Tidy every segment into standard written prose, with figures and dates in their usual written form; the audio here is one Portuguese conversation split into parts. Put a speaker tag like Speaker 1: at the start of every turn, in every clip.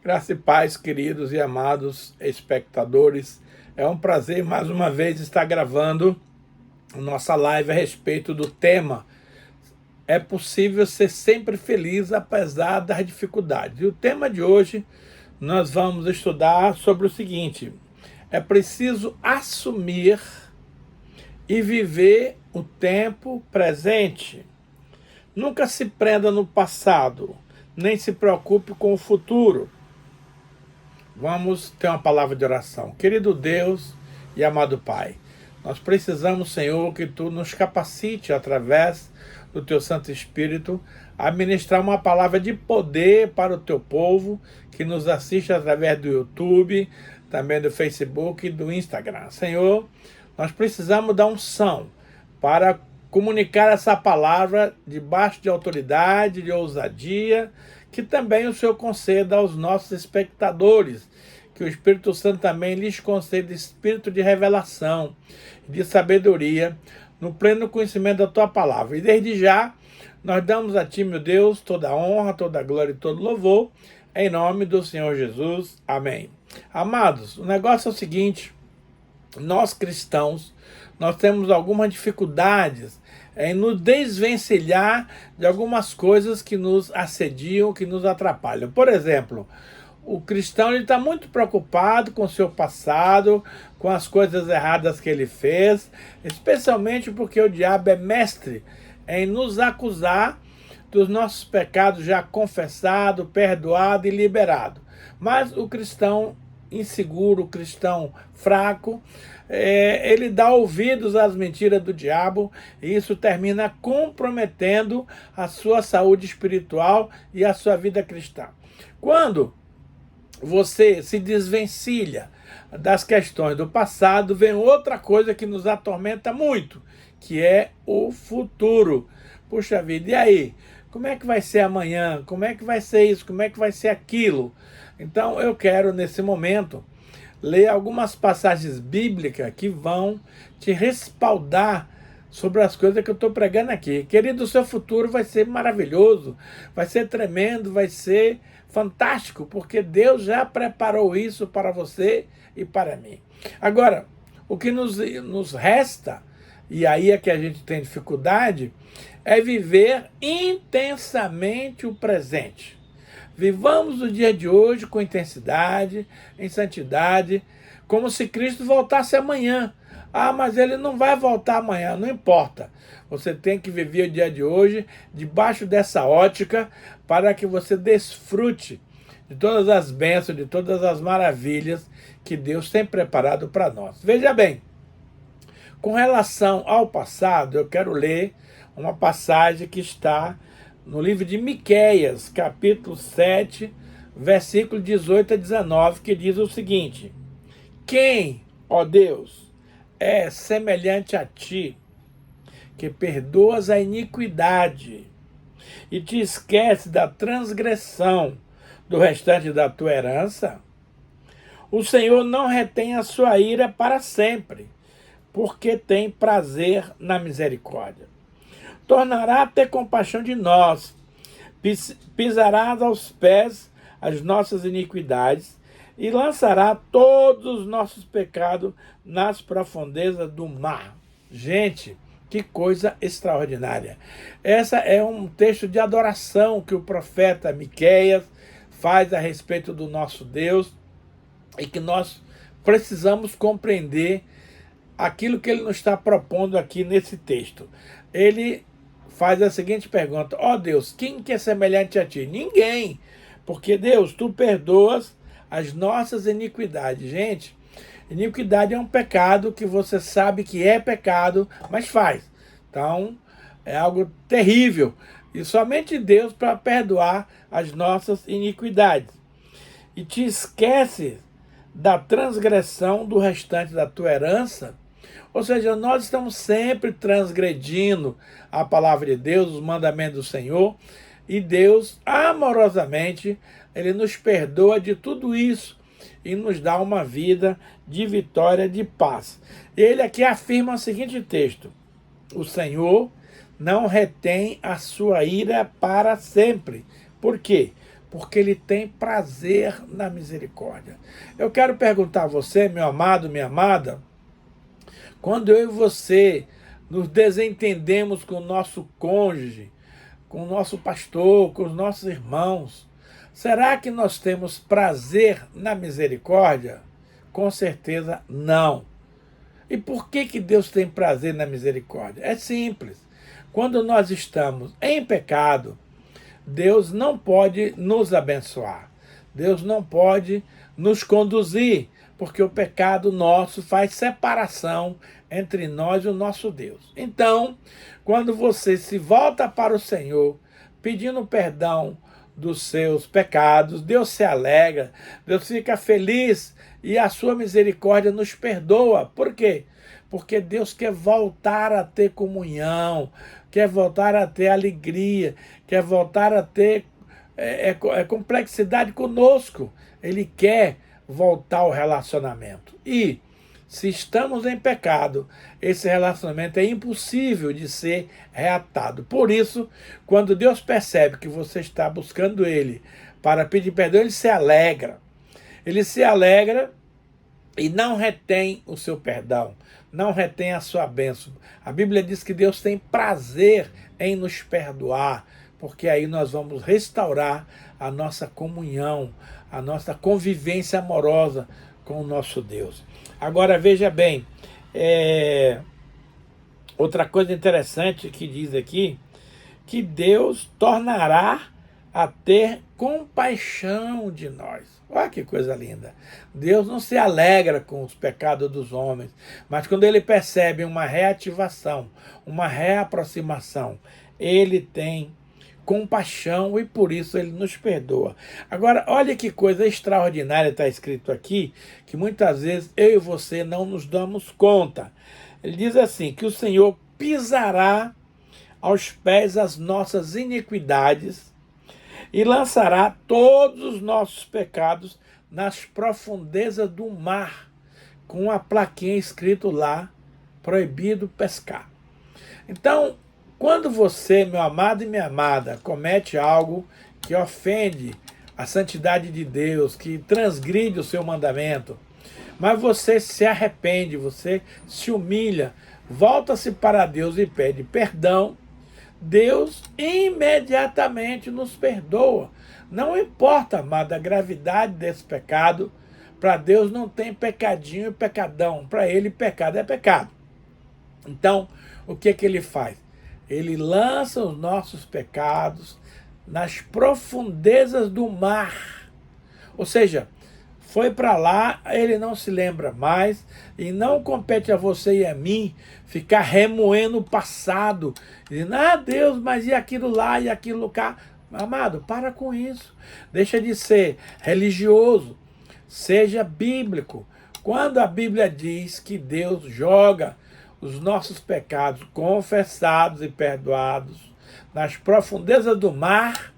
Speaker 1: Graça e paz, queridos e amados espectadores. É um prazer mais uma vez estar gravando a nossa live a respeito do tema É possível ser sempre feliz apesar das dificuldades. E o tema de hoje nós vamos estudar sobre o seguinte: é preciso assumir e viver o tempo presente. Nunca se prenda no passado, nem se preocupe com o futuro. Vamos ter uma palavra de oração. Querido Deus e amado Pai, nós precisamos, Senhor, que Tu nos capacite através do Teu Santo Espírito a ministrar uma palavra de poder para o Teu povo que nos assiste através do YouTube, também do Facebook e do Instagram. Senhor, nós precisamos da unção para comunicar essa palavra debaixo de autoridade, de ousadia, que também o Senhor conceda aos nossos espectadores, que o Espírito Santo também lhes conceda espírito de revelação, de sabedoria, no pleno conhecimento da Tua palavra. E desde já, nós damos a Ti, meu Deus, toda a honra, toda a glória e todo louvor, em nome do Senhor Jesus. Amém. Amados, o negócio é o seguinte: nós cristãos, nós temos algumas dificuldades em nos desvencilhar de algumas coisas que nos assediam, que nos atrapalham. Por exemplo, o cristão está muito preocupado com o seu passado, com as coisas erradas que ele fez, especialmente porque o diabo é mestre em nos acusar dos nossos pecados já confessado, perdoado e liberado. Mas o cristão inseguro, o cristão fraco, ele dá ouvidos às mentiras do diabo e isso termina comprometendo a sua saúde espiritual e a sua vida cristã. Quando você se desvencilha das questões do passado, vem outra coisa que nos atormenta muito, que é o futuro. Puxa vida, e aí? Como é que vai ser amanhã? Como é que vai ser isso? Como é que vai ser aquilo? Então eu quero, nesse momento, ler algumas passagens bíblicas que vão te respaldar sobre as coisas que eu estou pregando aqui. Querido, o seu futuro vai ser maravilhoso, vai ser tremendo, vai ser fantástico, porque Deus já preparou isso para você e para mim. Agora, o que nos resta, e aí é que a gente tem dificuldade, é viver intensamente o presente. Vivamos o dia de hoje com intensidade, em santidade, como se Cristo voltasse amanhã. Ah, mas ele não vai voltar amanhã, não importa. Você tem que viver o dia de hoje debaixo dessa ótica para que você desfrute de todas as bênçãos, de todas as maravilhas que Deus tem preparado para nós. Veja bem, com relação ao passado, eu quero ler uma passagem que está no livro de Miqueias, capítulo 7, versículo 18 a 19, que diz o seguinte: Quem, ó Deus, é semelhante a ti, que perdoas a iniquidade e te esquece da transgressão do restante da tua herança? O Senhor não retém a sua ira para sempre, porque tem prazer na misericórdia. Tornará a ter compaixão de nós, pisarás aos pés as nossas iniquidades e lançará todos os nossos pecados nas profundezas do mar. Gente, que coisa extraordinária. Essa é um texto de adoração que o profeta Miqueias faz a respeito do nosso Deus e que nós precisamos compreender aquilo que ele nos está propondo aqui nesse texto. Ele faz a seguinte pergunta: ó Deus, quem que é semelhante a ti? Ninguém, porque Deus, tu perdoas as nossas iniquidades. Gente, iniquidade é um pecado que você sabe que é pecado, mas faz. Então, é algo terrível. E somente Deus para perdoar as nossas iniquidades. E te esquece da transgressão do restante da tua herança. Ou seja, nós estamos sempre transgredindo a palavra de Deus, os mandamentos do Senhor, e Deus, amorosamente, Ele nos perdoa de tudo isso e nos dá uma vida de vitória, de paz. Ele aqui afirma o seguinte texto: o Senhor não retém a sua ira para sempre. Por quê? porque Ele tem prazer na misericórdia. Eu quero perguntar a você, meu amado, minha amada, quando eu e você nos desentendemos com o nosso cônjuge, com o nosso pastor, com os nossos irmãos, será que nós temos prazer na misericórdia? Com certeza não. E por que Deus tem prazer na misericórdia? É simples. Quando nós estamos em pecado, Deus não pode nos abençoar. Deus não pode nos conduzir, porque o pecado nosso faz separação entre nós e o nosso Deus. Então, quando você se volta para o Senhor, pedindo perdão dos seus pecados, Deus se alegra, Deus fica feliz e a sua misericórdia nos perdoa. Por quê? Porque Deus quer voltar a ter comunhão, quer voltar a ter alegria, quer voltar a ter complexidade conosco. Ele quer voltar ao relacionamento. E se estamos em pecado, esse relacionamento é impossível de ser reatado. Por isso, quando Deus percebe que você está buscando Ele para pedir perdão, Ele se alegra. Ele se alegra e não retém o seu perdão, não retém a sua bênção. A Bíblia diz que Deus tem prazer em nos perdoar, porque aí nós vamos restaurar a nossa comunhão, a nossa convivência amorosa com o nosso Deus. Agora veja bem, outra coisa interessante que diz aqui, que Deus tornará a ter compaixão de nós. Olha que coisa linda. Deus não se alegra com os pecados dos homens, mas quando Ele percebe uma reativação, uma reaproximação, Ele tem compaixão e por isso Ele nos perdoa. Agora, olha que coisa extraordinária está escrito aqui, que muitas vezes eu e você não nos damos conta. Ele diz assim, que o Senhor pisará aos pés as nossas iniquidades e lançará todos os nossos pecados nas profundezas do mar, com uma plaquinha escrito lá, proibido pescar. Então, quando você, meu amado e minha amada, comete algo que ofende a santidade de Deus, que transgride o seu mandamento, mas você se arrepende, você se humilha, volta-se para Deus e pede perdão, Deus imediatamente nos perdoa. Não importa, amada, a gravidade desse pecado, para Deus não tem pecadinho e pecadão, para Ele pecado é pecado. Então, o que Ele faz? Ele lança os nossos pecados nas profundezas do mar. Ou seja, foi para lá, Ele não se lembra mais, e não compete a você e a mim ficar remoendo o passado, dizendo, Deus, mas e aquilo lá, e aquilo cá. Amado, para com isso. Deixa de ser religioso, seja bíblico. Quando a Bíblia diz que Deus joga os nossos pecados confessados e perdoados nas profundezas do mar,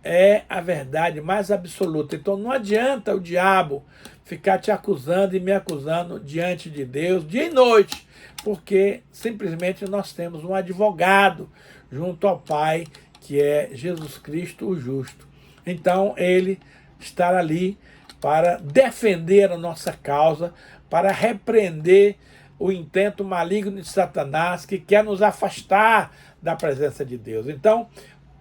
Speaker 1: é a verdade mais absoluta. Então não adianta o diabo ficar te acusando e me acusando diante de Deus dia e noite, porque simplesmente nós temos um advogado junto ao Pai, que é Jesus Cristo o justo. Então Ele está ali para defender a nossa causa, para repreender o intento maligno de Satanás, que quer nos afastar da presença de Deus. Então,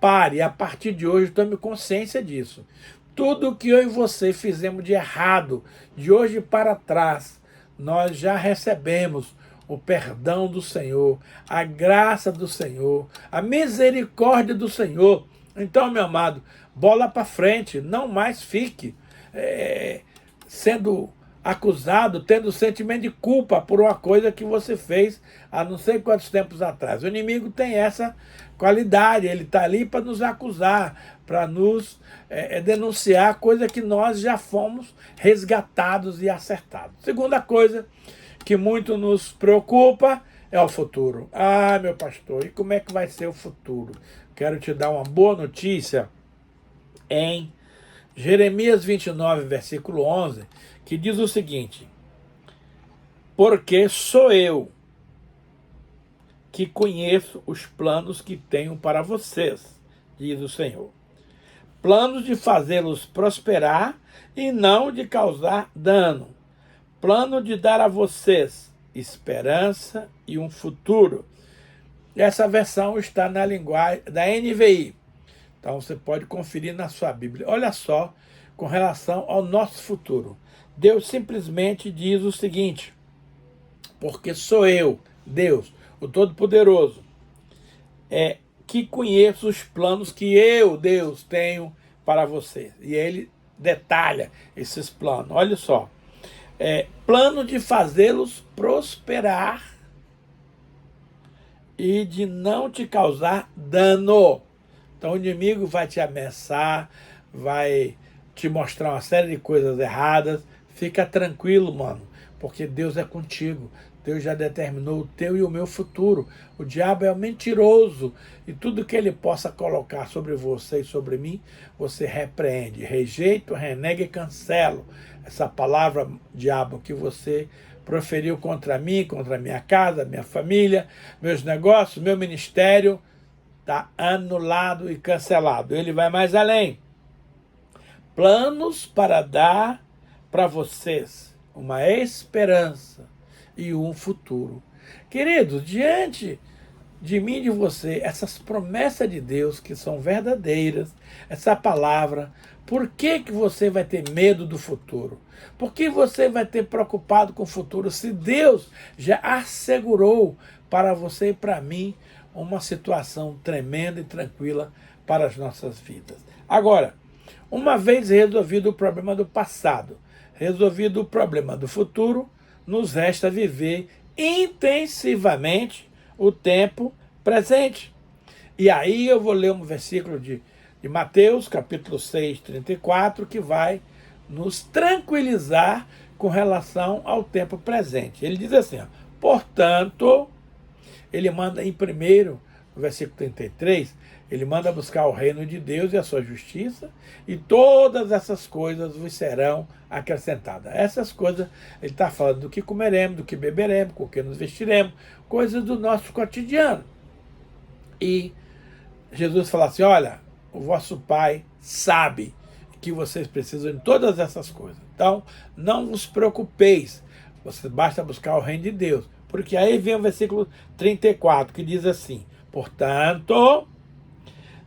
Speaker 1: pare, a partir de hoje, tome consciência disso. Tudo que eu e você fizemos de errado, de hoje para trás, nós já recebemos o perdão do Senhor, a graça do Senhor, a misericórdia do Senhor. Então, meu amado, bola para frente, não mais fique sendo acusado, tendo sentimento de culpa por uma coisa que você fez há não sei quantos tempos atrás. O inimigo tem essa qualidade, ele está ali para nos acusar, para nos denunciar, coisa que nós já fomos resgatados e acertados. Segunda coisa que muito nos preocupa é o futuro. Meu pastor, e como é que vai ser o futuro? Quero te dar uma boa notícia em Jeremias 29, versículo 11, que diz o seguinte: porque sou eu que conheço os planos que tenho para vocês, diz o Senhor. planos de fazê-los prosperar e não de causar dano, plano de dar a vocês esperança e um futuro. Essa versão está na linguagem da NVI. Então você pode conferir na sua Bíblia. Olha só, com relação ao nosso futuro. Deus simplesmente diz o seguinte: porque sou eu, Deus, o Todo-Poderoso, que conheço os planos que eu, Deus, tenho para vocês. E ele detalha esses planos. Olha só. Plano de fazê-los prosperar e de não te causar dano. Então o inimigo vai te ameaçar, vai te mostrar uma série de coisas erradas. Fica tranquilo, mano, porque Deus é contigo. Deus já determinou o teu e o meu futuro. O diabo é um mentiroso e tudo que ele possa colocar sobre você e sobre mim, você repreende, rejeito, renega e cancelo. Essa palavra, diabo, que você proferiu contra mim, contra a minha casa, minha família, meus negócios, meu ministério, está anulado e cancelado. Ele vai mais além. Planos para dar para vocês uma esperança e um futuro. Queridos, diante de mim e de você, essas promessas de Deus que são verdadeiras, essa palavra, por que você vai ter medo do futuro? Por que você vai ter preocupado com o futuro se Deus já assegurou para você e para mim uma situação tremenda e tranquila para as nossas vidas? Agora, uma vez resolvido o problema do passado, resolvido o problema do futuro, nos resta viver intensivamente o tempo presente. E aí eu vou ler um versículo de Mateus, capítulo 6, 34, que vai nos tranquilizar com relação ao tempo presente. Ele diz assim, portanto, ele manda em primeiro, no versículo 33, ele manda buscar o reino de Deus e a sua justiça, e todas essas coisas vos serão acrescentadas. Essas coisas, ele está falando do que comeremos, do que beberemos, com o que nos vestiremos, coisas do nosso cotidiano. E Jesus fala assim, olha, o vosso Pai sabe que vocês precisam de todas essas coisas. Então, não vos preocupeis, basta buscar o reino de Deus. Porque aí vem o versículo 34, que diz assim, portanto,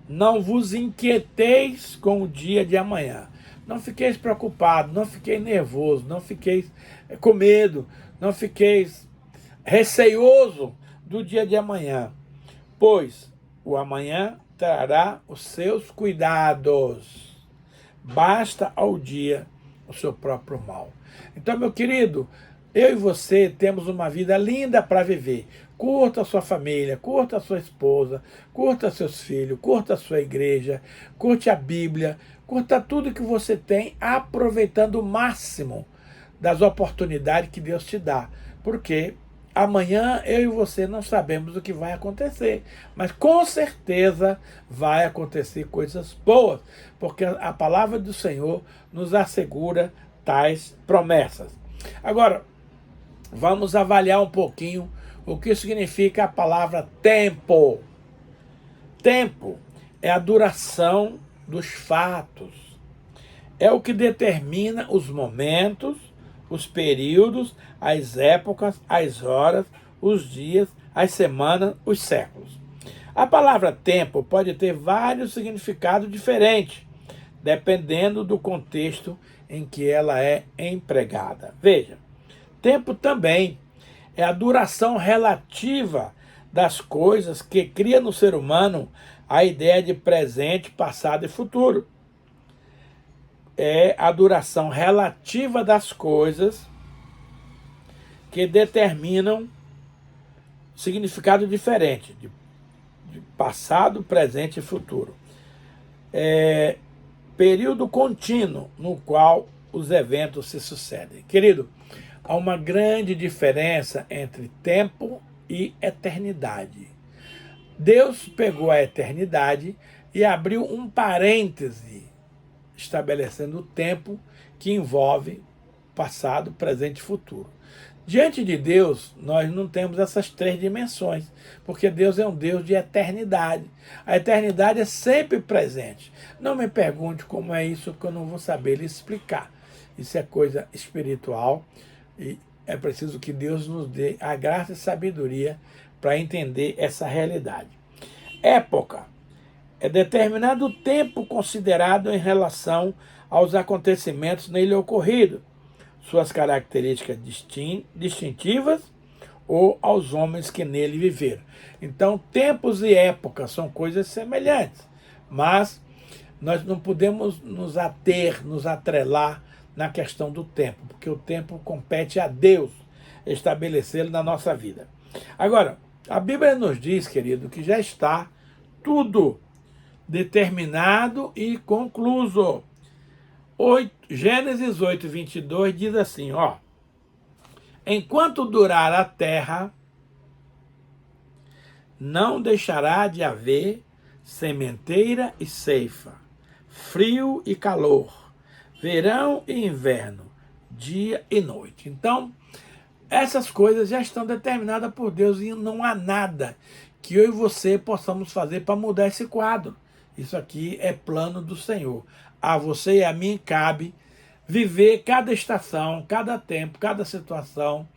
Speaker 1: não vos inquieteis com o dia de amanhã. Não fiqueis preocupados, não fiqueis nervoso, não fiqueis com medo, não fiqueis receioso do dia de amanhã, pois o amanhã trará os seus cuidados. Basta ao dia o seu próprio mal. Então, meu querido, eu e você temos uma vida linda para viver. Curta a sua família, curta a sua esposa, curta seus filhos, curta a sua igreja, curte a Bíblia, curta tudo que você tem, aproveitando o máximo das oportunidades que Deus te dá. Porque amanhã eu e você não sabemos o que vai acontecer, mas com certeza vai acontecer coisas boas, porque a palavra do Senhor nos assegura tais promessas. Agora, vamos avaliar um pouquinho o que significa a palavra tempo. Tempo é a duração dos fatos. É o que determina os momentos, os períodos, as épocas, as horas, os dias, as semanas, os séculos. A palavra tempo pode ter vários significados diferentes, dependendo do contexto em que ela é empregada. Veja, tempo também é a duração relativa das coisas que cria no ser humano a ideia de presente, passado e futuro. É a duração relativa das coisas que determinam significado diferente de passado, presente e futuro. É período contínuo no qual os eventos se sucedem. Querido, há uma grande diferença entre tempo e eternidade. Deus pegou a eternidade e abriu um parêntese, estabelecendo o tempo que envolve passado, presente e futuro. Diante de Deus, nós não temos essas três dimensões, porque Deus é um Deus de eternidade. A eternidade é sempre presente. Não me pergunte como é isso, porque eu não vou saber lhe explicar. Isso é coisa espiritual e é preciso que Deus nos dê a graça e sabedoria para entender essa realidade. Época é determinado tempo considerado em relação aos acontecimentos nele ocorridos, suas características distintivas ou aos homens que nele viveram. Então, tempos e épocas são coisas semelhantes, mas nós não podemos nos atrelar na questão do tempo, porque o tempo compete a Deus estabelecê-lo na nossa vida. Agora, a Bíblia nos diz, querido, que já está tudo determinado e concluso. Gênesis 8, 22 diz assim, ó: enquanto durar a terra, não deixará de haver sementeira e ceifa, frio e calor, verão e inverno, dia e noite. Então, essas coisas já estão determinadas por Deus e não há nada que eu e você possamos fazer para mudar esse quadro. Isso aqui é plano do Senhor. A você e a mim cabe viver cada estação, cada tempo, cada situação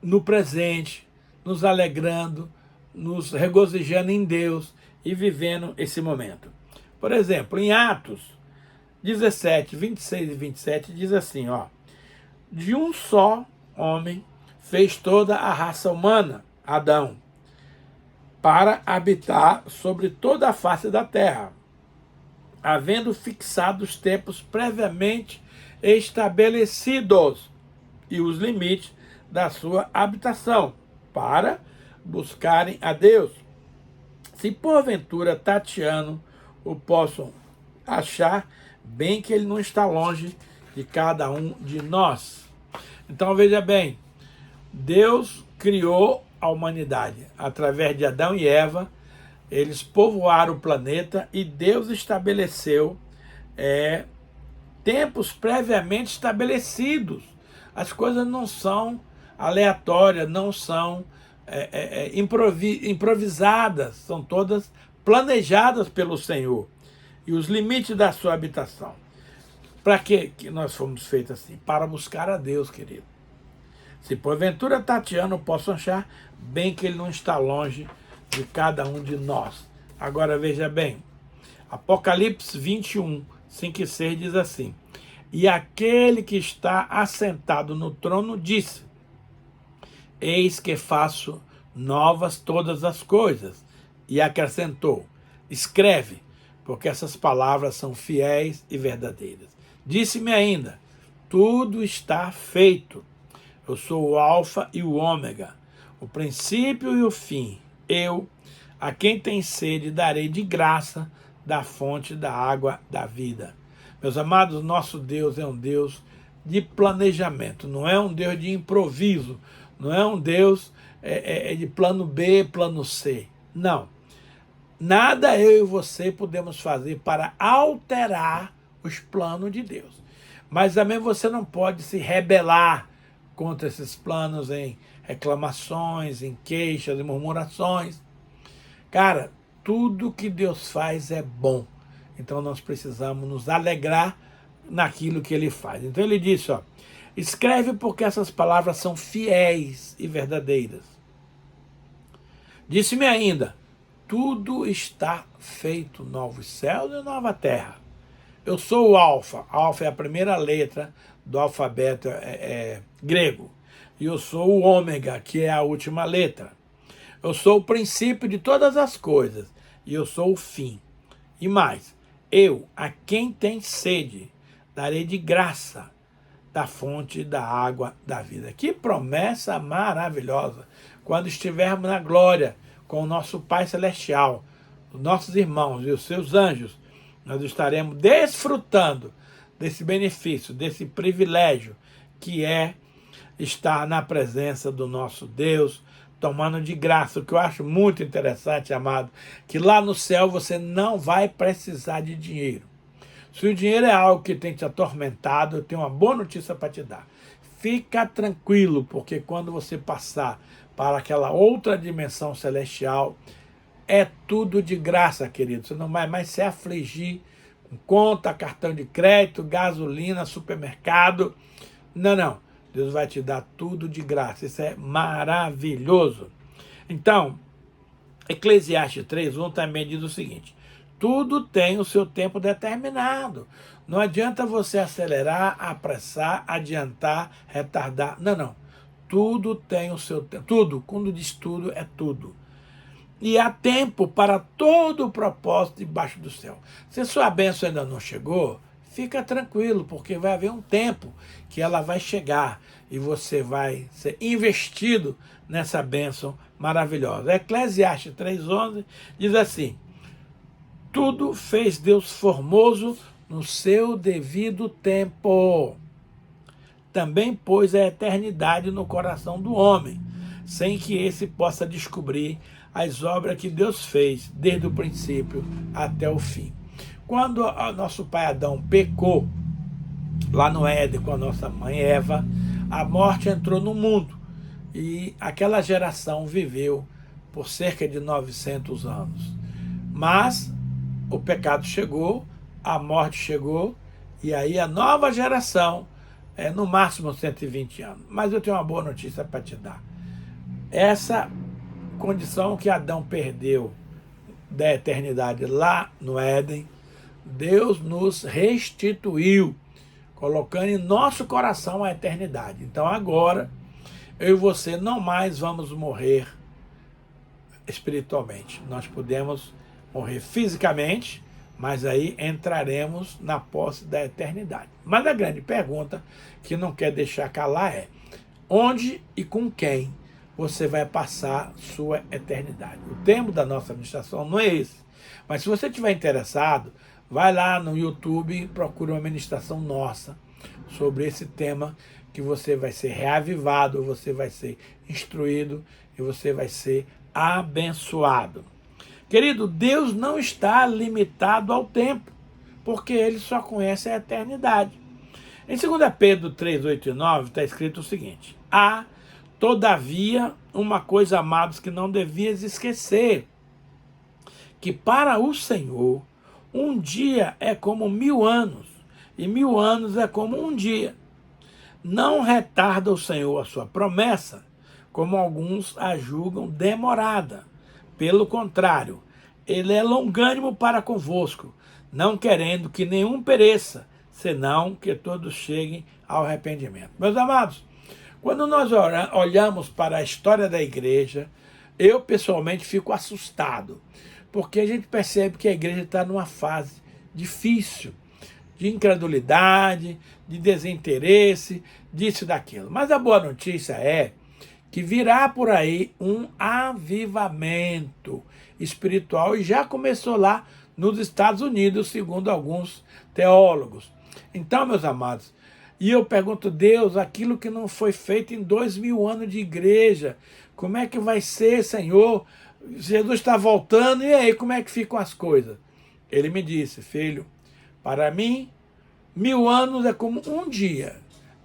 Speaker 1: no presente, nos alegrando, nos regozijando em Deus e vivendo esse momento. Por exemplo, em Atos 17, 26 e 27 diz assim, ó: de um só homem fez toda a raça humana, Adão, para habitar sobre toda a face da terra, havendo fixado os tempos previamente estabelecidos e os limites da sua habitação, para buscarem a Deus. Se porventura tateando o possam achar, bem que ele não está longe de cada um de nós. Então veja bem, Deus criou a humanidade através de Adão e Eva. Eles povoaram o planeta e Deus estabeleceu tempos previamente estabelecidos. As coisas não são aleatórias, não são improvisadas, são todas planejadas pelo Senhor. E os limites da sua habitação. Para que nós fomos feitos assim? Para buscar a Deus, querido. Se porventura tateando possam achar, bem que ele não está longe de cada um de nós. Agora veja bem, Apocalipse 21, 5 e 6 diz assim: e aquele que está assentado no trono disse: eis que faço novas todas as coisas. E acrescentou: escreve, porque essas palavras são fiéis e verdadeiras. Disse-me ainda: tudo está feito. Eu sou o alfa e o ômega, o princípio e o fim. Eu, a quem tem sede, darei de graça da fonte da água da vida. Meus amados, nosso Deus é um Deus de planejamento, não é um Deus de improviso, não é um Deus de plano B, plano C. Não. Nada eu e você podemos fazer para alterar os planos de Deus. Mas também você não pode se rebelar contra esses planos em reclamações, em queixas, em murmurações. Cara, tudo que Deus faz é bom. Então nós precisamos nos alegrar naquilo que ele faz. Então ele disse, ó: escreve, porque essas palavras são fiéis e verdadeiras. Disse-me ainda: tudo está feito, novos céus e nova terra. Eu sou o alfa. Alfa é a primeira letra do alfabeto grego. E eu sou o ômega, que é a última letra. Eu sou o princípio de todas as coisas. E eu sou o fim. E mais, eu, a quem tem sede, darei de graça da fonte da água da vida. Que promessa maravilhosa! Quando estivermos na glória com o nosso Pai Celestial, os nossos irmãos e os seus anjos, nós estaremos desfrutando desse benefício, desse privilégio que é estar na presença do nosso Deus, tomando de graça. O que eu acho muito interessante, amado, que lá no céu você não vai precisar de dinheiro. Se o dinheiro é algo que tem te atormentado, eu tenho uma boa notícia para te dar. fica tranquilo, porque quando você passar para aquela outra dimensão celestial, é tudo de graça, querido. Você não vai mais se afligir com conta, cartão de crédito, gasolina, supermercado. Não, não. Deus vai te dar tudo de graça. Isso é maravilhoso. Então, Eclesiastes 3:1 também diz o seguinte: tudo tem o seu tempo determinado. Não adianta você acelerar, apressar, adiantar, retardar. Não, não. Tudo tem o seu tempo. Tudo, quando diz tudo, é tudo. E há tempo para todo o propósito debaixo do céu. Se sua bênção ainda não chegou, fica tranquilo, porque vai haver um tempo que ela vai chegar e você vai ser investido nessa bênção maravilhosa. Eclesiastes 3:11 diz assim: tudo fez Deus formoso no seu devido tempo. Também pôs a eternidade no coração do homem, sem que esse possa descobrir as obras que Deus fez desde o princípio até o fim. Quando nosso pai Adão pecou, lá no Éden com a nossa mãe Eva, a morte entrou no mundo e aquela geração viveu por cerca de 900 anos. Mas o pecado chegou, a morte chegou, e aí a nova geração é no máximo 120 anos. Mas eu tenho uma boa notícia para te dar. Essa condição que Adão perdeu da eternidade lá no Éden, Deus nos restituiu, colocando em nosso coração a eternidade. Então agora, eu e você não mais vamos morrer espiritualmente. Nós podemos morrer fisicamente, mas aí entraremos na posse da eternidade. Mas a grande pergunta que não quer deixar calar é: onde e com quem você vai passar sua eternidade? O tema da nossa ministração não é esse. Mas se você estiver interessado, vai lá no YouTube e procura uma ministração nossa sobre esse tema, que você vai ser reavivado, você vai ser instruído e você vai ser abençoado. Querido, Deus não está limitado ao tempo, porque Ele só conhece a eternidade. Em 2 Pedro 3:8 e 9 está escrito o seguinte: há, todavia, uma coisa, amados, que não devias esquecer, que para o Senhor um dia é como 1000 anos, e 1000 anos é como um dia. Não retarda o Senhor a sua promessa, como alguns a julgam demorada. Pelo contrário, Ele é longânimo para convosco, não querendo que nenhum pereça, senão que todos cheguem ao arrependimento. Meus amados, quando nós olhamos para a história da igreja, eu pessoalmente fico assustado, porque a gente percebe que a igreja está numa fase difícil, de incredulidade, de desinteresse, disso e daquilo. Mas a boa notícia é que virá por aí um avivamento espiritual, e já começou lá nos Estados Unidos, segundo alguns teólogos. Então, meus amados, e eu pergunto: Deus, aquilo que não foi feito em 2000 anos de igreja, como é que vai ser, Senhor? Jesus está voltando, e aí, como é que ficam as coisas? Ele me disse: filho, para mim, 1000 anos é como um dia,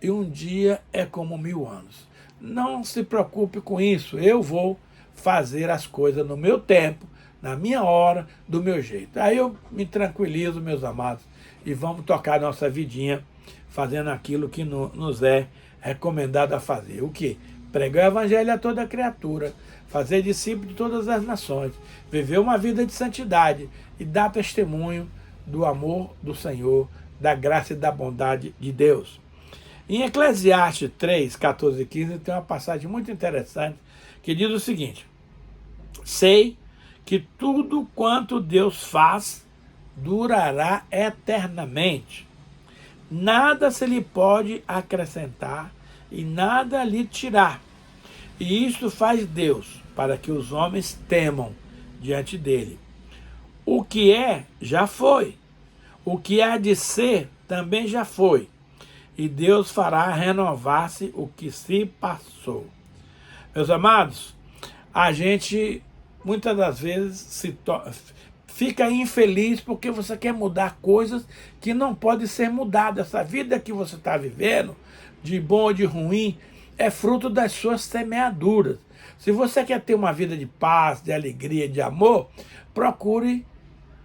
Speaker 1: e um dia é como 1000 anos. Não se preocupe com isso, eu vou fazer as coisas no meu tempo, na minha hora, do meu jeito. Aí eu me tranquilizo, meus amados, e vamos tocar nossa vidinha, fazendo aquilo que nos é recomendado a fazer. O quê? Pregar o evangelho a toda criatura, fazer discípulo de todas as nações, viver uma vida de santidade e dar testemunho do amor do Senhor, da graça e da bondade de Deus. Em Eclesiastes 3:14 e 15 tem uma passagem muito interessante que diz o seguinte: sei que tudo quanto Deus faz durará eternamente. Nada se lhe pode acrescentar e nada lhe tirar. E isto faz Deus, para que os homens temam diante dele. O que é, já foi. O que há de ser, também já foi. E Deus fará renovar-se o que se passou. Meus amados, a gente muitas das vezes fica infeliz porque você quer mudar coisas que não podem ser mudadas. Essa vida que você está vivendo, de bom ou de ruim, é fruto das suas semeaduras. Se você quer ter uma vida de paz, de alegria, de amor, procure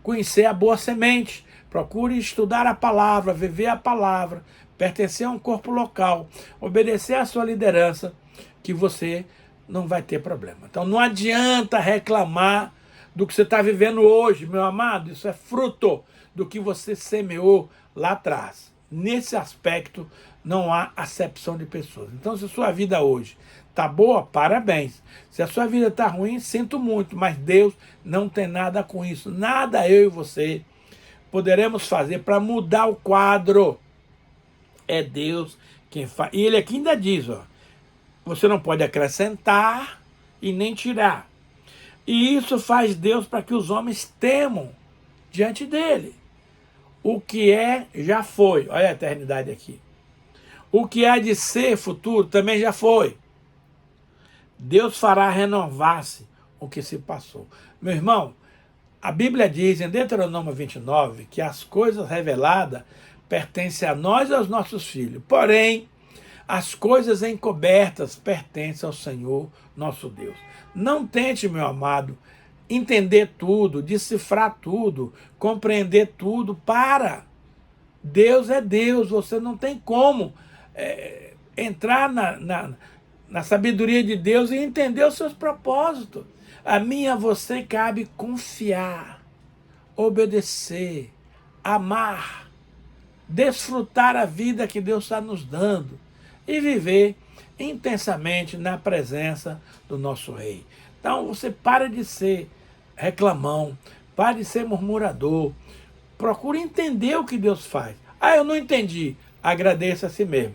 Speaker 1: conhecer a boa semente, procure estudar a palavra, viver a palavra, pertencer a um corpo local, obedecer à sua liderança, que você não vai ter problema. Então não adianta reclamar do que você está vivendo hoje, meu amado, isso é fruto do que você semeou lá atrás. Nesse aspecto, não há acepção de pessoas. Então, se a sua vida hoje está boa, parabéns. Se a sua vida está ruim, sinto muito, mas Deus não tem nada com isso. Nada eu e você poderemos fazer para mudar o quadro. É Deus quem faz. E ele aqui ainda diz, ó, você não pode acrescentar e nem tirar. E isso faz Deus para que os homens temam diante dele. O que é, já foi. Olha a eternidade aqui. O que há de ser futuro também já foi. Deus fará renovar-se o que se passou. Meu irmão, a Bíblia diz em Deuteronômio 29 que as coisas reveladas pertencem a nós e aos nossos filhos. Porém, as coisas encobertas pertencem ao Senhor, nosso Deus. Não tente, meu amado, entender tudo, decifrar tudo, compreender tudo. Para! Deus é Deus, você não tem como entrar na sabedoria de Deus e entender os seus propósitos. A mim e a você cabe confiar, obedecer, amar, desfrutar a vida que Deus está nos dando e viver intensamente na presença do nosso Rei. Então você para de ser reclamão, pare de ser murmurador, procure entender o que Deus faz. Ah, eu não entendi. Agradeça a si mesmo.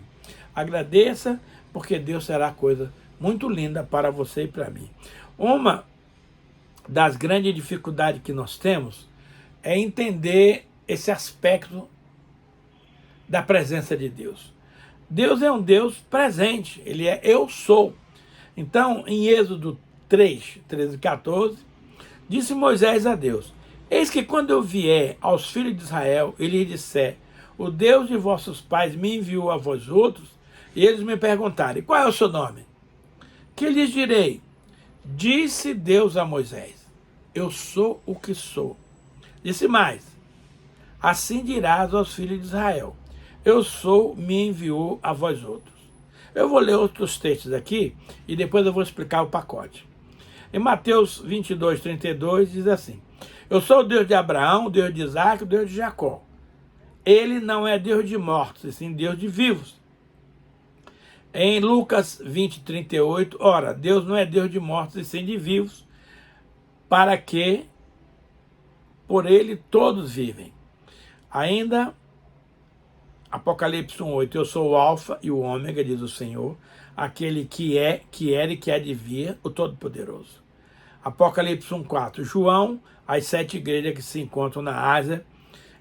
Speaker 1: Agradeça, porque Deus será coisa muito linda para você e para mim. Uma das grandes dificuldades que nós temos é entender esse aspecto da presença de Deus. Deus é um Deus presente, ele é eu sou. Então, em Êxodo 3, 13 e 14, disse Moisés a Deus: eis que quando eu vier aos filhos de Israel, e lhes disser, o Deus de vossos pais me enviou a vós outros, e eles me perguntarem, qual é o seu nome? Que lhes direi? Disse Deus a Moisés, eu sou o que sou. Disse mais, assim dirás aos filhos de Israel, eu sou, me enviou a vós outros. Eu vou ler outros textos aqui, e depois eu vou explicar o pacote. Em Mateus 22, 32, diz assim, eu sou o Deus de Abraão, o Deus de Isaac, o Deus de Jacó. Ele não é Deus de mortos, e sim Deus de vivos. Em Lucas 20, 38, ora, Deus não é Deus de mortos, e sim de vivos, para que por ele todos vivem. Ainda, Apocalipse 1:8, eu sou o alfa e o ômega, diz o Senhor, aquele que é, que era e que há de vir, o Todo-Poderoso. Apocalipse 1:4, João, as 7 igrejas que se encontram na Ásia,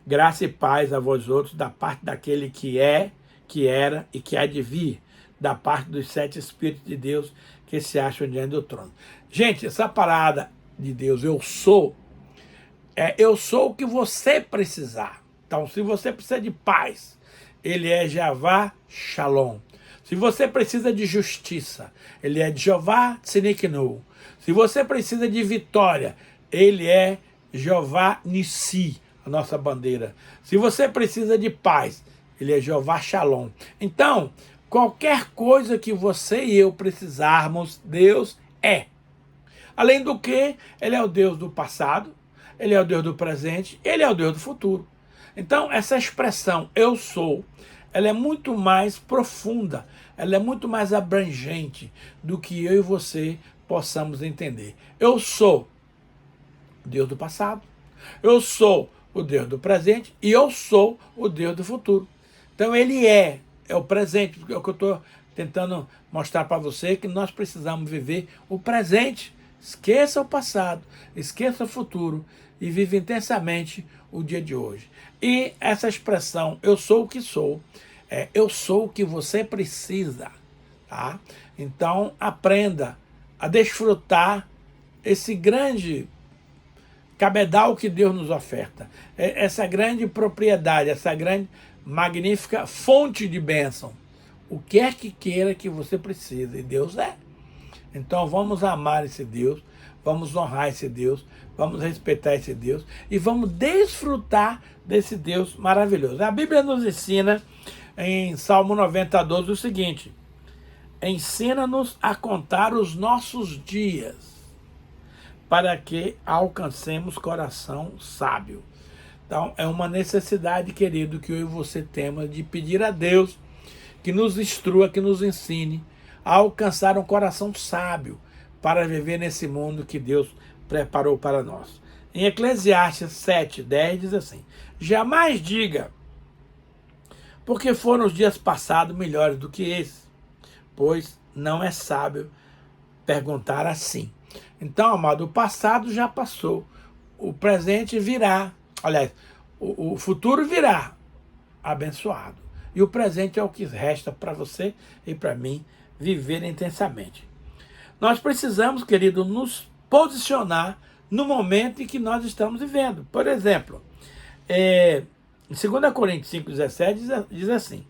Speaker 1: graça e paz a vós outros, da parte daquele que é, que era e que há de vir, da parte dos 7 Espíritos de Deus que se acham diante do trono. Gente, essa parada de Deus, eu sou o que você precisar. Então, se você precisa de paz, ele é Jeová Shalom. Se você precisa de justiça, ele é Jeová Tsidkenu. Se você precisa de vitória, ele é Jeová Nissi, a nossa bandeira. Se você precisa de paz, ele é Jeová Shalom. Então, qualquer coisa que você e eu precisarmos, Deus é. Além do que, ele é o Deus do passado, ele é o Deus do presente, ele é o Deus do futuro. Então, essa expressão, eu sou, ela é muito mais profunda, ela é muito mais abrangente do que eu e você possamos entender. Eu sou o Deus do passado, eu sou o Deus do presente e eu sou o Deus do futuro. Então, ele é o presente, é o que eu estou tentando mostrar para você, que nós precisamos viver o presente. Esqueça o passado, esqueça o futuro e vive intensamente o dia de hoje. E essa expressão, eu sou o que sou, eu sou o que você precisa, tá? Então, aprenda a desfrutar esse grande cabedal que Deus nos oferta, essa grande propriedade, essa grande, magnífica fonte de bênção. O que é que queira que você precise, e Deus é. Então vamos amar esse Deus, vamos honrar esse Deus, vamos respeitar esse Deus e vamos desfrutar desse Deus maravilhoso. A Bíblia nos ensina em Salmo 90:12 o seguinte: ensina-nos a contar os nossos dias, para que alcancemos coração sábio. Então, é uma necessidade, querido, que eu e você temos de pedir a Deus que nos instrua, que nos ensine a alcançar um coração sábio para viver nesse mundo que Deus preparou para nós. Em Eclesiastes 7:10 diz assim: jamais diga, porque foram os dias passados melhores do que esse, pois não é sábio perguntar assim. Então, amado, o passado já passou, o presente virá, aliás, o futuro virá abençoado. E o presente é o que resta para você e para mim viver intensamente. Nós precisamos, querido, nos posicionar no momento em que nós estamos vivendo. Por exemplo, em 2 Coríntios 5:17 diz assim: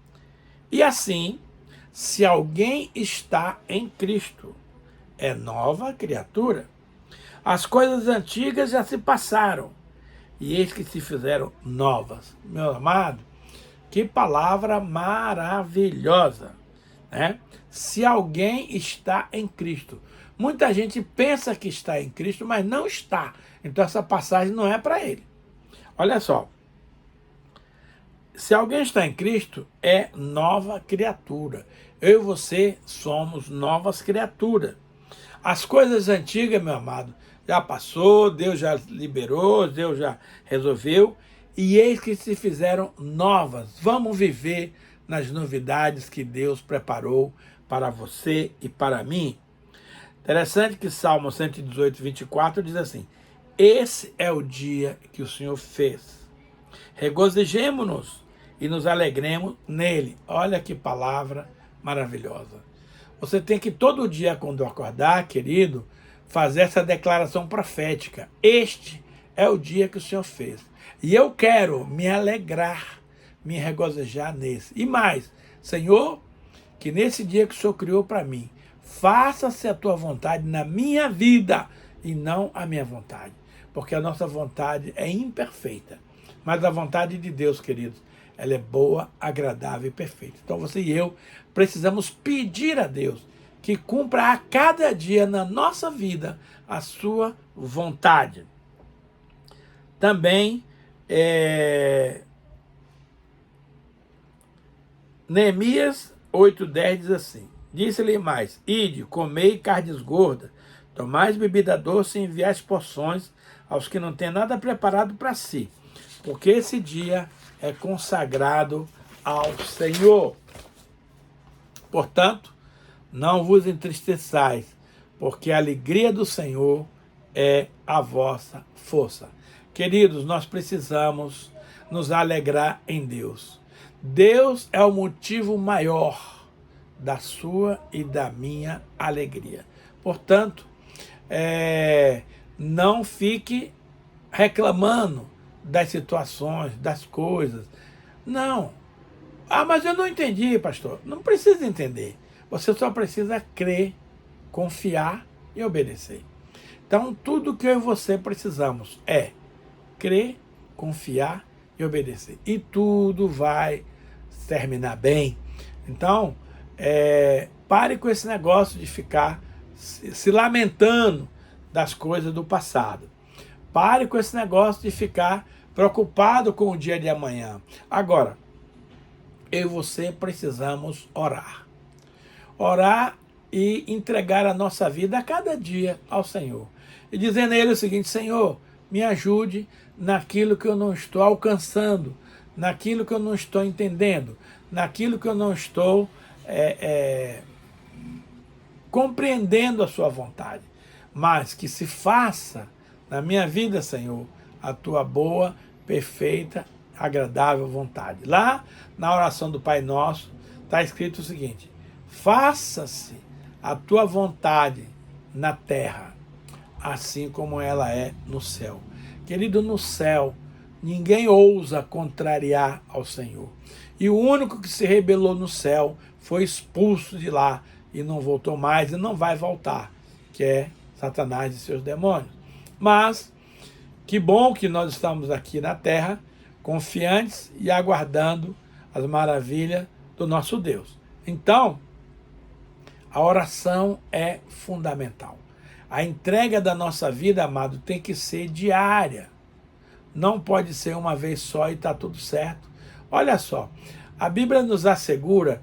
Speaker 1: e assim, se alguém está em Cristo, é nova criatura. As coisas antigas já se passaram, e eis que se fizeram novas. Meu amado, que palavra maravilhosa, né? Se alguém está em Cristo. Muita gente pensa que está em Cristo, mas não está. Então essa passagem não é para ele. Olha só. Se alguém está em Cristo, é nova criatura. Eu e você somos novas criaturas. As coisas antigas, meu amado, já passou, Deus já liberou, Deus já resolveu, e eis que se fizeram novas. Vamos viver nas novidades que Deus preparou para você e para mim. Interessante que Salmo 118:24 diz assim: esse é o dia que o Senhor fez. Regozijemo-nos e nos alegremos nele. Olha que palavra maravilhosa. Você tem que todo dia, quando acordar, querido, fazer essa declaração profética. Este é o dia que o Senhor fez. E eu quero me alegrar, me regozijar nesse. E mais, Senhor, que nesse dia que o Senhor criou para mim, faça-se a tua vontade na minha vida e não a minha vontade. Porque a nossa vontade é imperfeita. Mas a vontade de Deus, queridos, ela é boa, agradável e perfeita. Então você e eu precisamos pedir a Deus que cumpra a cada dia na nossa vida a sua vontade. Também, Neemias 8:10 diz assim: disse-lhe mais: ide, comei carnes gordas, tomais bebida doce e enviais porções aos que não têm nada preparado para si, porque esse dia é consagrado ao Senhor. Portanto, não vos entristeçais, porque a alegria do Senhor é a vossa força. Queridos, nós precisamos nos alegrar em Deus. Deus é o motivo maior da sua e da minha alegria. Portanto, não fique reclamando das situações, das coisas. Não. Ah, mas eu não entendi, pastor. Não precisa entender. Você só precisa crer, confiar e obedecer. Então, tudo que eu e você precisamos é crer, confiar e obedecer. E tudo vai terminar bem. Então, pare com esse negócio de ficar se lamentando das coisas do passado. Pare com esse negócio de ficar preocupado com o dia de amanhã. Agora, eu e você precisamos orar. Orar e entregar a nossa vida a cada dia ao Senhor. E dizendo a Ele o seguinte: Senhor, me ajude naquilo que eu não estou alcançando, naquilo que eu não estou entendendo, naquilo que eu não estou compreendendo a sua vontade. Mas que se faça na minha vida, Senhor, a tua boa, perfeita, agradável vontade. Lá na oração do Pai Nosso está escrito o seguinte: faça-se a tua vontade na terra, assim como ela é no céu. Querido, no céu, ninguém ousa contrariar ao Senhor. E o único que se rebelou no céu foi expulso de lá e não voltou mais e não vai voltar, que é Satanás e seus demônios. Mas que bom que nós estamos aqui na terra, confiantes e aguardando as maravilhas do nosso Deus. Então, a oração é fundamental. A entrega da nossa vida, amado, tem que ser diária. Não pode ser uma vez só e está tudo certo. Olha só, a Bíblia nos assegura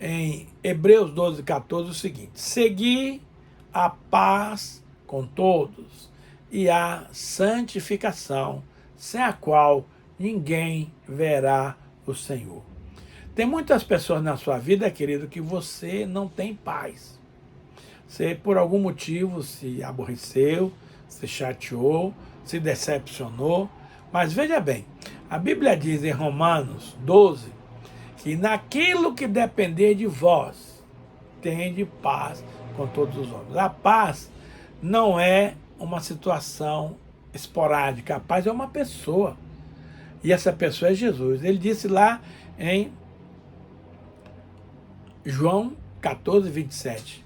Speaker 1: em Hebreus 12, 14 o seguinte: segui a paz com todos e a santificação, sem a qual ninguém verá o Senhor. Tem muitas pessoas na sua vida, querido, que você não tem paz. Você, por algum motivo, se aborreceu, se chateou, se decepcionou. Mas veja bem, a Bíblia diz em Romanos 12 que naquilo que depender de vós, tende paz com todos os homens. A paz não é uma situação esporádica, a paz é uma pessoa. E essa pessoa é Jesus. Ele disse lá em João 14, 27,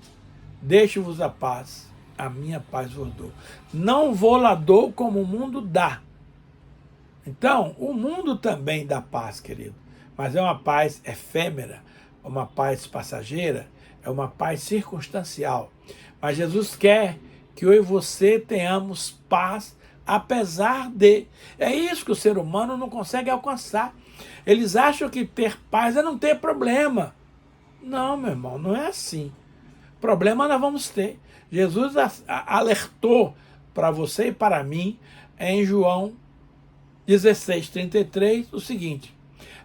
Speaker 1: deixo-vos a paz, a minha paz vos dou. Não vou lá dou como o mundo dá. Então, o mundo também dá paz, querido. Mas é uma paz efêmera, uma paz passageira, é uma paz circunstancial. Mas Jesus quer que eu e você tenhamos paz, apesar de... É isso que o ser humano não consegue alcançar. Eles acham que ter paz é não ter problema. Não, meu irmão, não é assim. Problema nós vamos ter. Jesus alertou para você e para mim, em João 16, 33, o seguinte: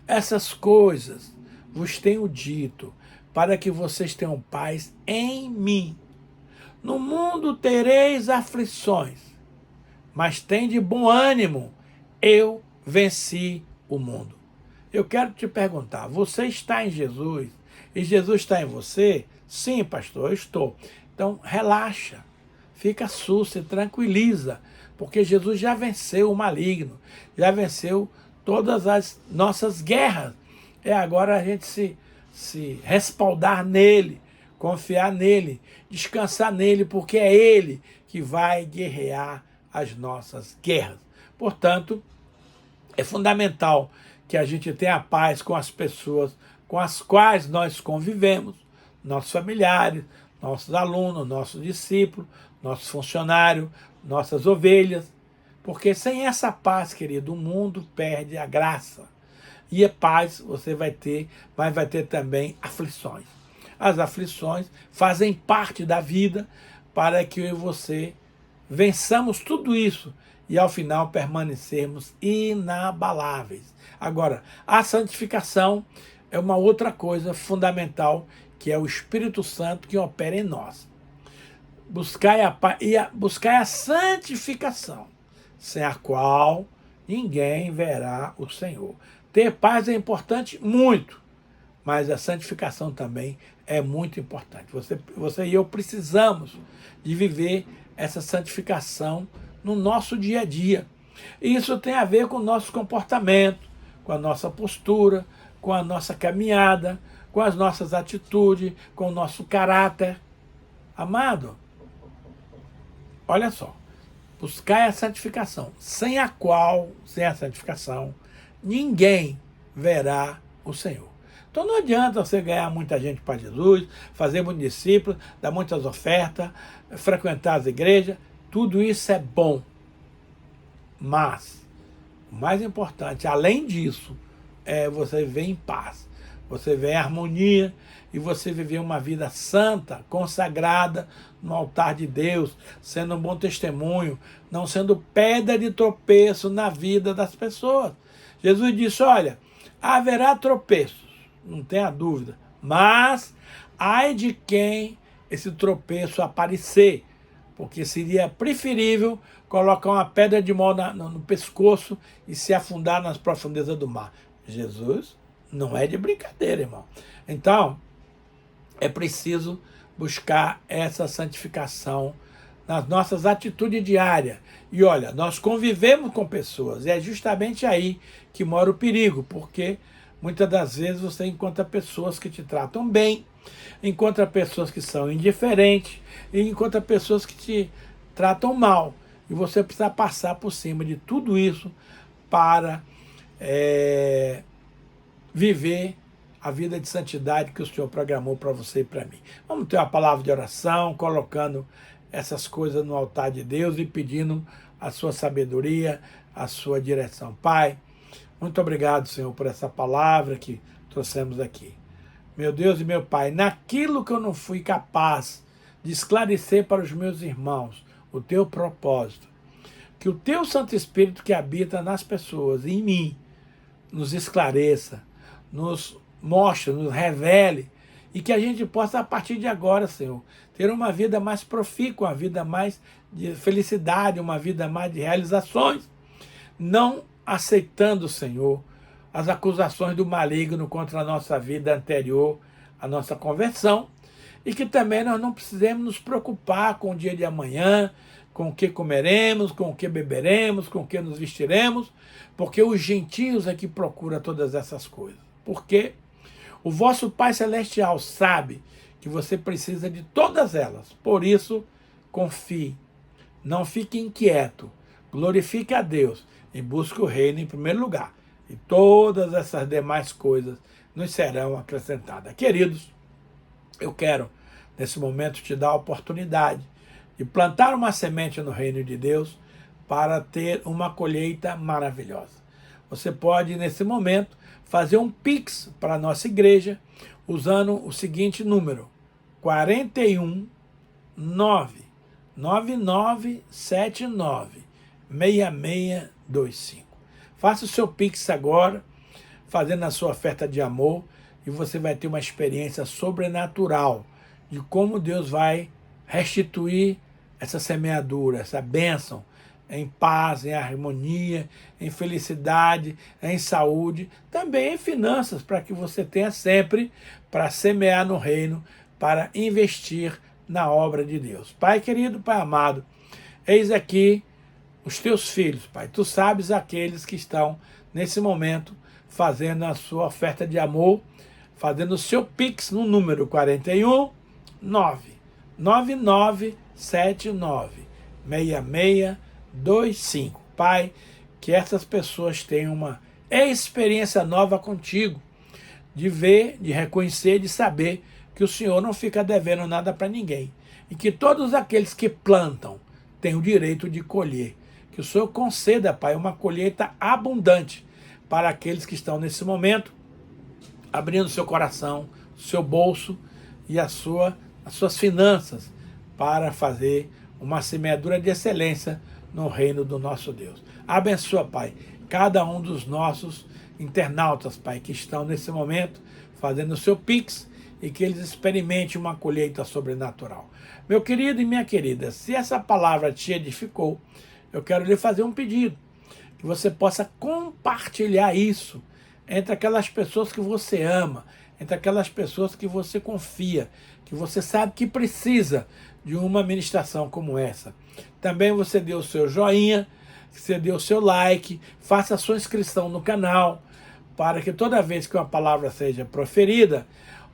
Speaker 1: essas coisas vos tenho dito, para que vocês tenham paz em mim. No mundo tereis aflições, mas tende bom ânimo, eu venci o mundo. Eu quero te perguntar, você está em Jesus e Jesus está em você? Sim, pastor, eu estou. Então, relaxa, fica susto, se tranquiliza, porque Jesus já venceu o maligno, já venceu todas as nossas guerras. É agora a gente se respaldar nele, confiar nele, descansar nele, porque é ele que vai guerrear as nossas guerras. Portanto, é fundamental que a gente tenha paz com as pessoas com as quais nós convivemos, nossos familiares, nossos alunos, nossos discípulos, nossos funcionários, nossas ovelhas, porque sem essa paz, querido, o mundo perde a graça. E a paz você vai ter, mas vai ter também aflições. As aflições fazem parte da vida para que eu e você vençamos tudo isso e ao final permanecermos inabaláveis. Agora, a santificação é uma outra coisa fundamental, que é o Espírito Santo que opera em nós. Buscai a santificação, sem a qual ninguém verá o Senhor. Ter paz é importante muito, mas a santificação também é muito importante. Você e eu precisamos de viver essa santificação no nosso dia a dia. E isso tem a ver com o nosso comportamento, com a nossa postura, com a nossa caminhada, com as nossas atitudes, com o nosso caráter. Amado, olha só, buscar a santificação, sem a santificação, ninguém verá o Senhor. Então não adianta você ganhar muita gente para Jesus, fazer muitos discípulos, dar muitas ofertas, frequentar as igrejas, tudo isso é bom. Mas o mais importante, além disso, é você viver em paz, você viver em harmonia e você viver uma vida santa, consagrada no altar de Deus, sendo um bom testemunho, não sendo pedra de tropeço na vida das pessoas. Jesus disse, olha, haverá tropeços, não tenha dúvida, mas ai de quem esse tropeço aparecer, porque seria preferível colocar uma pedra de mão no pescoço e se afundar nas profundezas do mar. Jesus não é de brincadeira, irmão. Então, é preciso buscar essa santificação nas nossas atitudes diárias. E olha, nós convivemos com pessoas, e é justamente aí que mora o perigo, porque muitas das vezes você encontra pessoas que te tratam bem, encontra pessoas que são indiferentes, e encontra pessoas que te tratam mal. E você precisa passar por cima de tudo isso para viver a vida de santidade que o Senhor programou para você e para mim. Vamos ter uma palavra de oração, colocando essas coisas no altar de Deus e pedindo a sua sabedoria, a sua direção. Pai, muito obrigado, Senhor, por essa palavra que trouxemos aqui. Meu Deus e meu Pai, naquilo que eu não fui capaz de esclarecer para os meus irmãos, o teu propósito, que o teu Santo Espírito que habita nas pessoas e em mim, nos esclareça, nos mostre, nos revele, e que a gente possa, a partir de agora, Senhor, ter uma vida mais profícua, uma vida mais de felicidade, uma vida mais de realizações, não aceitando, Senhor, as acusações do maligno contra a nossa vida anterior à nossa conversão, e que também nós não precisemos nos preocupar com o dia de amanhã, com o que comeremos, com o que beberemos, com o que nos vestiremos, porque os gentios é que procuram todas essas coisas. Porque o vosso Pai Celestial sabe que você precisa de todas elas. Por isso, confie, não fique inquieto, glorifique a Deus e busque o reino em primeiro lugar. E todas essas demais coisas nos serão acrescentadas. Queridos, eu quero, nesse momento, te dar a oportunidade de plantar uma semente no reino de Deus para ter uma colheita maravilhosa. Você pode, nesse momento, fazer um Pix para a nossa igreja usando o seguinte número: 41 99979 6625. Faça o seu Pix agora, fazendo a sua oferta de amor, e você vai ter uma experiência sobrenatural de como Deus vai restituir essa semeadura, essa bênção, em paz, em harmonia, em felicidade, em saúde, também em finanças, para que você tenha sempre para semear no reino, para investir na obra de Deus. Pai querido, Pai amado, eis aqui os teus filhos, Pai. Tu sabes aqueles que estão, nesse momento, fazendo a sua oferta de amor, fazendo o seu Pix no número 41 99979 6625. Pai, que essas pessoas tenham uma experiência nova contigo, de ver, de reconhecer, de saber que o Senhor não fica devendo nada para ninguém. E que todos aqueles que plantam têm o direito de colher. Que o Senhor conceda, Pai, uma colheita abundante para aqueles que estão nesse momento abrindo seu coração, seu bolso e as suas finanças para fazer uma semeadura de excelência no reino do nosso Deus. Abençoa, Pai, cada um dos nossos internautas, Pai, que estão nesse momento fazendo o seu Pix e que eles experimentem uma colheita sobrenatural. Meu querido e minha querida, se essa palavra te edificou, eu quero lhe fazer um pedido, que você possa compartilhar isso entre aquelas pessoas que você ama, entre aquelas pessoas que você confia, que você sabe que precisa de uma ministração como essa. Também você dê o seu joinha, você dê o seu like, faça a sua inscrição no canal, para que toda vez que uma palavra seja proferida,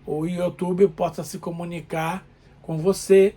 Speaker 1: o YouTube possa se comunicar com você,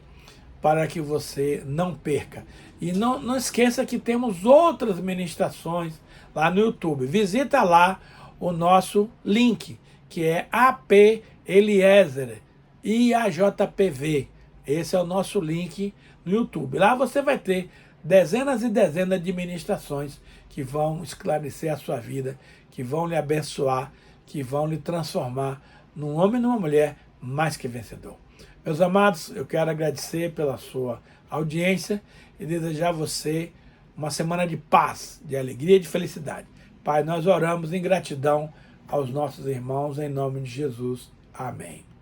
Speaker 1: para que você não perca. E não esqueça que temos outras ministrações lá no YouTube. Visita lá o nosso link, que é AP Eliezer IAJPV. Esse é o nosso link no YouTube. Lá você vai ter dezenas e dezenas de ministrações que vão esclarecer a sua vida, que vão lhe abençoar, que vão lhe transformar num homem e numa mulher mais que vencedor. Meus amados, eu quero agradecer pela sua audiência e desejar a você uma semana de paz, de alegria e de felicidade. Pai, nós oramos em gratidão aos nossos irmãos, em nome de Jesus. Amém.